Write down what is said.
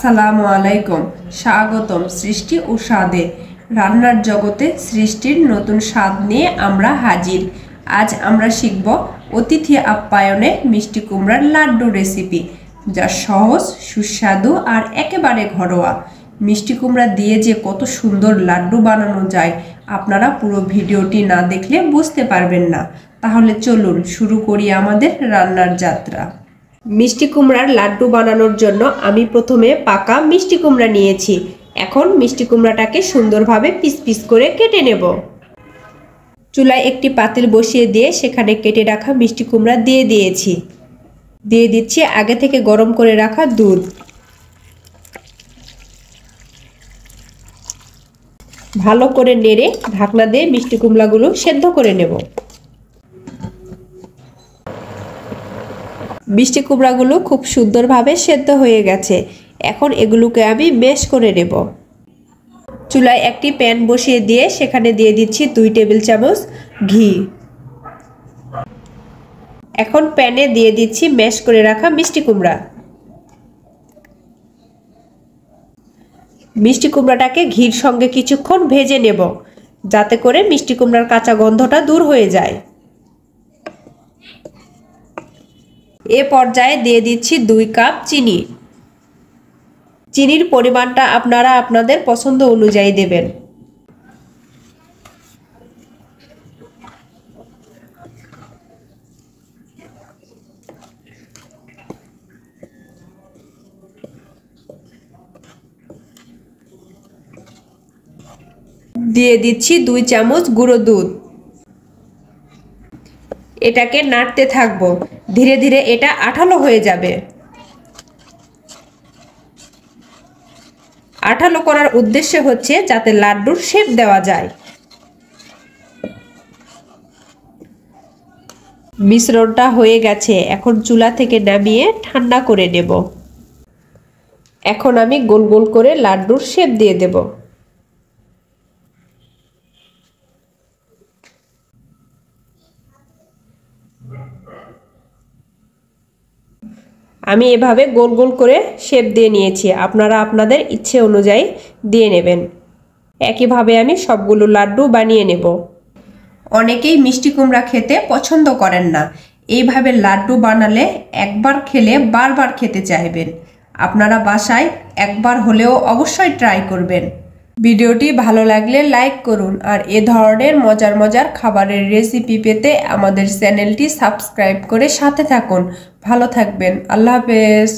আসসালামু আলাইকুম। স্বাগতম সৃষ্টি ও স্বাদে। রান্নার জগতে সৃষ্টির নতুন স্বাদ নিয়ে আমরা হাজির। আজ আমরা শিখব অতিথি আপ্যায়নে মিষ্টি কুমড়ার লাড্ডু রেসিপি, যা সহজ, সুস্বাদু আর একেবারে ঘরোয়া। মিষ্টি কুমড়া দিয়ে যে কত সুন্দর লাড্ডু বানানো যায়, আপনারা পুরো ভিডিওটি না দেখলে বুঝতে পারবেন না। তাহলে চলুন শুরু করি আমাদের রান্নার যাত্রা। মিষ্টি কুমড়ার লাড্ডু বানানোর জন্য আমি প্রথমে পাকা মিষ্টি কুমড়া নিয়েছি। এখন মিষ্টি কুমড়াটাকে সুন্দরভাবে পিস পিস করে কেটে নেব। চুলায় একটি পাতিল বসিয়ে দিয়ে সেখানে কেটে রাখা মিষ্টি কুমড়া দিয়ে দিয়েছি। দিয়ে দিচ্ছি আগে থেকে গরম করে রাখা দুধ। ভালো করে নেড়ে ঢাকনা দিয়ে মিষ্টি কুমড়াগুলো সেদ্ধ করে নেব। মিষ্টি কুমড়াগুলো খুব সুন্দরভাবে সেদ্ধ হয়ে গেছে। এখন এগুলোকে আমি ম্যাশ করে নেব। চুলায় একটি প্যান বসিয়ে দিয়ে সেখানে দিয়ে দিচ্ছি 2 টেবিল চামচ ঘি। এখন প্যানে দিয়ে দিচ্ছি ম্যাশ করে রাখা মিষ্টি কুমড়া। মিষ্টি কুমড়াটাকে ঘির সঙ্গে কিছুক্ষণ ভেজে নেব, যাতে করে মিষ্টি কুমড়ার কাঁচা গন্ধটা দূর হয়ে যায়। এ পর্যায়ে দিয়ে দিচ্ছি 2 কাপ চিনি। চিনির পরিমাণটা আপনারা আপনাদের পছন্দ অনুযায়ী দেবেন। দিয়ে দিচ্ছি 2 চামচ গুঁড়ো দুধ। এটাকে নাড়তে থাকবো, ধীরে ধীরে এটা আঠালো হয়ে যাবে। আঠালো করার উদ্দেশ্য হচ্ছে যাতে লাড্ডুর শেপ দেওয়া যায়। মিশ্রণটা হয়ে গেছে, এখন চুলা থেকে নামিয়ে ঠান্ডা করে নেব। এখন আমি গোল গোল করে লাড্ডুর শেপ দিয়ে দেব। আমি এভাবে গোল গোল করে শেপ দিয়ে নিয়েছি, আপনারা আপনাদের ইচ্ছে অনুযায়ী দিয়ে নেবেন। একইভাবে আমি সবগুলো লাড্ডু বানিয়ে নেব। অনেকেই মিষ্টি কুমড়া খেতে পছন্দ করেন না। এইভাবে লাড্ডু বানালে একবার খেলে বারবার খেতে চাইবেন। আপনারা বাসায় একবার হলেও অবশ্যই ট্রাই করবেন। ভিডিওটি ভালো লাগলে লাইক করুন, আর এ ধরনের মজার মজার খাবারের রেসিপি পেতে আমাদের চ্যানেলটি সাবস্ক্রাইব করে সাথে থাকুন। ভালো থাকবেন। আল্লাহ হাফেজ।